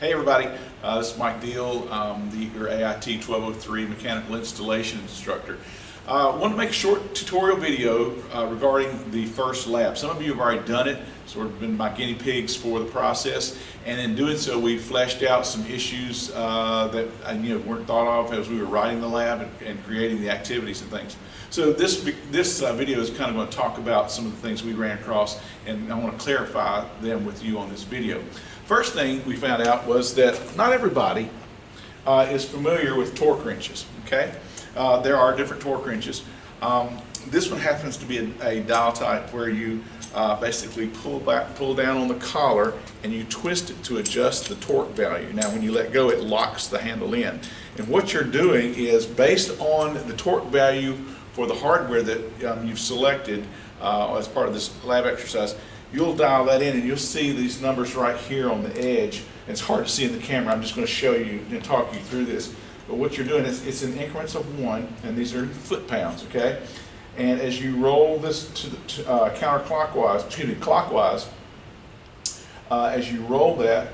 Hey everybody, this is Mike Deal, your AIT 1203 mechanical installation instructor. I want to make a short tutorial video regarding the first lab. Some of you have already done it, sort of been my guinea pigs for the process, and in doing so we fleshed out some issues that weren't thought of as we were writing the lab and creating the activities and things. So this video is kind of going to talk about some of the things we ran across, and I want to clarify them with you on this video. First thing we found out was that not everybody is familiar with torque wrenches. Okay, there are different torque wrenches. This one happens to be a dial type where you basically pull down on the collar and you twist it to adjust the torque value. Now when you let go, it locks the handle in. And what you're doing is, based on the torque value for the hardware that you've selected as part of this lab exercise, you'll dial that in and you'll see these numbers right here on the edge. It's hard to see in the camera. I'm just going to show you and talk you through this. But what you're doing is, it's in increments of 1, and these are foot-pounds, okay? And as you roll this clockwise, as you roll that,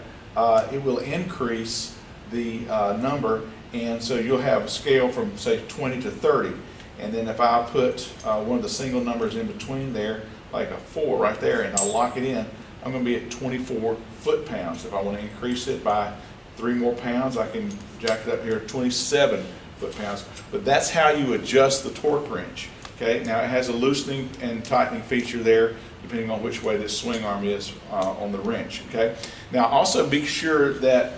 it will increase the number, and so you'll have a scale from, say, 20 to 30. And then if I put one of the single numbers in between there, like a 4 right there, and I'll lock it in, I'm going to be at 24 foot-pounds. If I want to increase it by 3 more pounds, I can jack it up here to 27 foot-pounds. But that's how you adjust the torque wrench. Okay, now it has a loosening and tightening feature there, depending on which way this swing arm is on the wrench. Okay, now also be sure that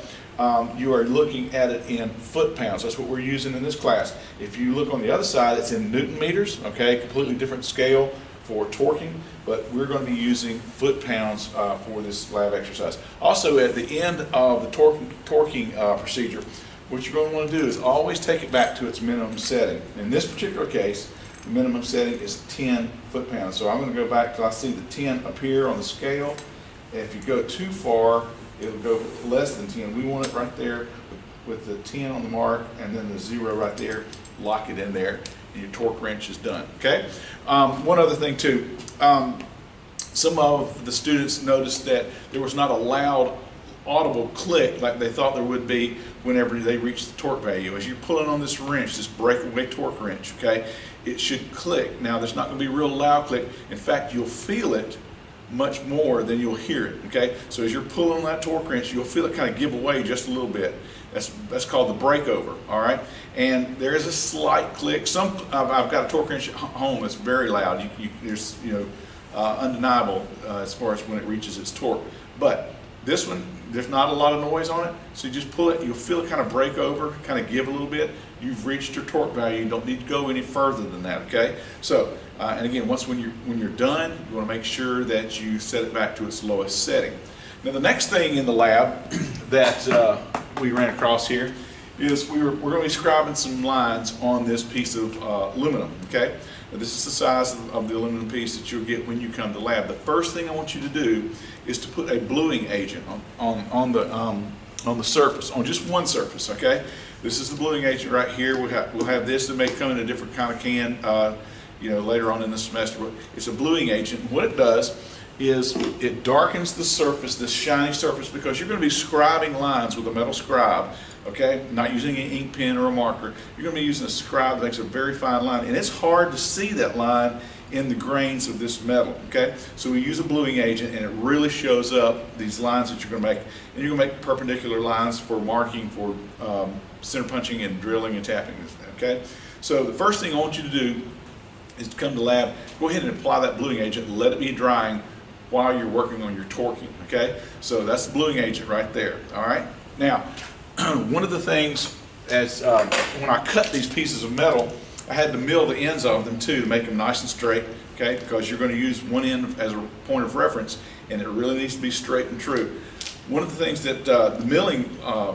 you are looking at it in foot-pounds. That's what we're using in this class. If you look on the other side, it's in Newton meters. Okay, completely different scale for torquing, but we're going to be using foot-pounds for this lab exercise. Also, at the end of the torquing procedure, what you're going to want to do is always take it back to its minimum setting. In this particular case, the minimum setting is 10 foot-pounds. So I'm going to go back till I see the 10 appear on the scale. If you go too far, it'll go less than 10. We want it right there with the 10 on the mark and then the 0 right there. Lock it in there, and your torque wrench is done. Okay. One other thing too. Some of the students noticed that there was not a loud, audible click like they thought there would be whenever they reach the torque value. As you're pulling on this wrench, this breakaway torque wrench, okay, it should click. Now there's not going to be a real loud click. In fact, you'll feel it much more than you'll hear it. Okay, so as you're pulling on that torque wrench, you'll feel it kind of give away just a little bit. That's called the breakover. All right, and there is a slight click. I've got a torque wrench at home that's very loud. There's undeniable as far as when it reaches its torque. But this one, there's not a lot of noise on it, so you just pull it. You'll feel it kind of break over, kind of give a little bit. You've reached your torque value. You don't need to go any further than that. Okay, so and again, when you're done, you want to make sure that you set it back to its lowest setting. Now the next thing in the lab that we ran across here is we're going to be scribing some lines on this piece of aluminum. Okay, now, this is the size of the aluminum piece that you'll get when you come to lab. The first thing I want you to do is to put a bluing agent on the surface, on just one surface. Okay, this is the bluing agent right here. We'll have this. It may come in a different kind of can later on in the semester, but it's a bluing agent. What it does is it darkens the surface, this shiny surface, because you're going to be scribing lines with a metal scribe. Okay, not using an ink pen or a marker. You're going to be using a scribe that makes a very fine line, and it's hard to see that line in the grains of this metal. Okay, so we use a bluing agent, and it really shows up these lines that you're going to make, and you're going to make perpendicular lines for marking, for center punching and drilling and tapping. Okay, so the first thing I want you to do is to come to lab, go ahead and apply that bluing agent and let it be drying while you're working on your torquing. Okay, so that's the bluing agent right there. All right, now one of the things, as when I cut these pieces of metal, I had to mill the ends of them too to make them nice and straight. Okay, because you're going to use one end as a point of reference, and it really needs to be straight and true. One of the things that the milling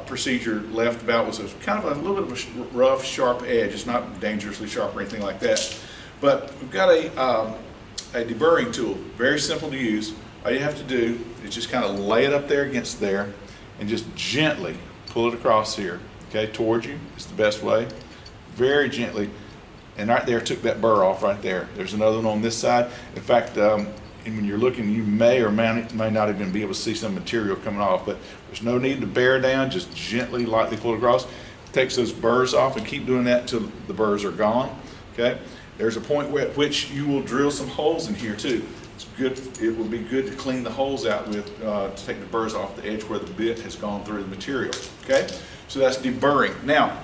procedure left about was kind of a little bit of a rough, sharp edge. It's not dangerously sharp or anything like that. But we've got a deburring tool, very simple to use. All you have to do is just kind of lay it up there against there and just gently pull it across here, okay, towards you. It's the best way. Very gently. And right there, took that burr off right there. There's another one on this side. In fact, and when you're looking, you may or may not even be able to see some material coming off, but there's no need to bear down, just gently, lightly pull it across. Takes those burrs off, and keep doing that until the burrs are gone, okay? There's a point at which you will drill some holes in here too. It's good. It will be good to clean the holes out with, to take the burrs off the edge where the bit has gone through the material, okay? So that's deburring. Now,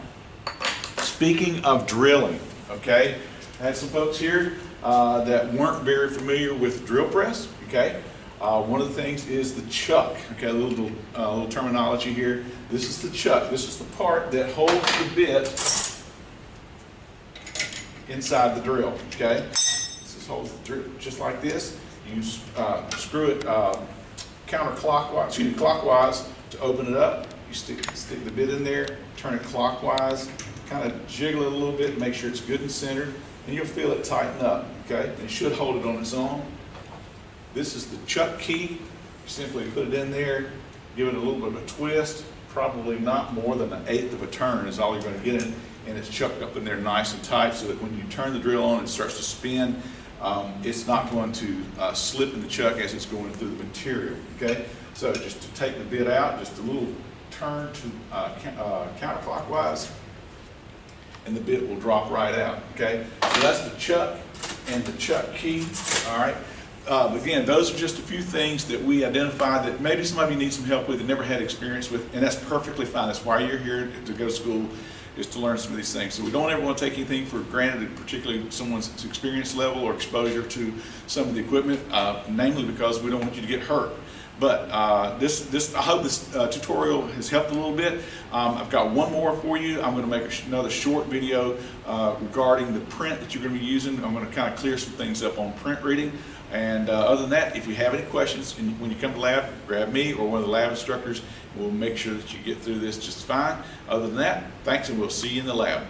speaking of drilling, okay? I had some folks here that weren't very familiar with drill press, okay? One of the things is the chuck, okay? A little terminology here. This is the chuck. This is the part that holds the bit inside the drill, okay? This holds the drill just like this. You screw it clockwise to open it up. You stick the bit in there, turn it clockwise, kind of jiggle it a little bit, make sure it's good and centered, and you'll feel it tighten up, okay? And it should hold it on its own. This is the chuck key. You simply put it in there, give it a little bit of a twist, probably not more than 1/8 of a turn is all you're going to get in it, and it's chucked up in there nice and tight so that when you turn the drill on, it starts to spin. It's not going to slip in the chuck as it's going through the material, okay? So just to take the bit out, just a little turn to counterclockwise, and the bit will drop right out, okay? So that's the chuck and the chuck key, all right? Again, those are just a few things that we identified that maybe some of you need some help with and never had experience with, and that's perfectly fine. That's why you're here to go to school, is to learn some of these things. So we don't ever want to take anything for granted, particularly someone's experience level or exposure to some of the equipment, namely because we don't want you to get hurt. But I hope this tutorial has helped a little bit. I've got one more for you. I'm going to make another short video regarding the print that you're going to be using. I'm going to kind of clear some things up on print reading. And other than that, if you have any questions, and when you come to lab, grab me or one of the lab instructors, and we'll make sure that you get through this just fine. Other than that, thanks, and we'll see you in the lab.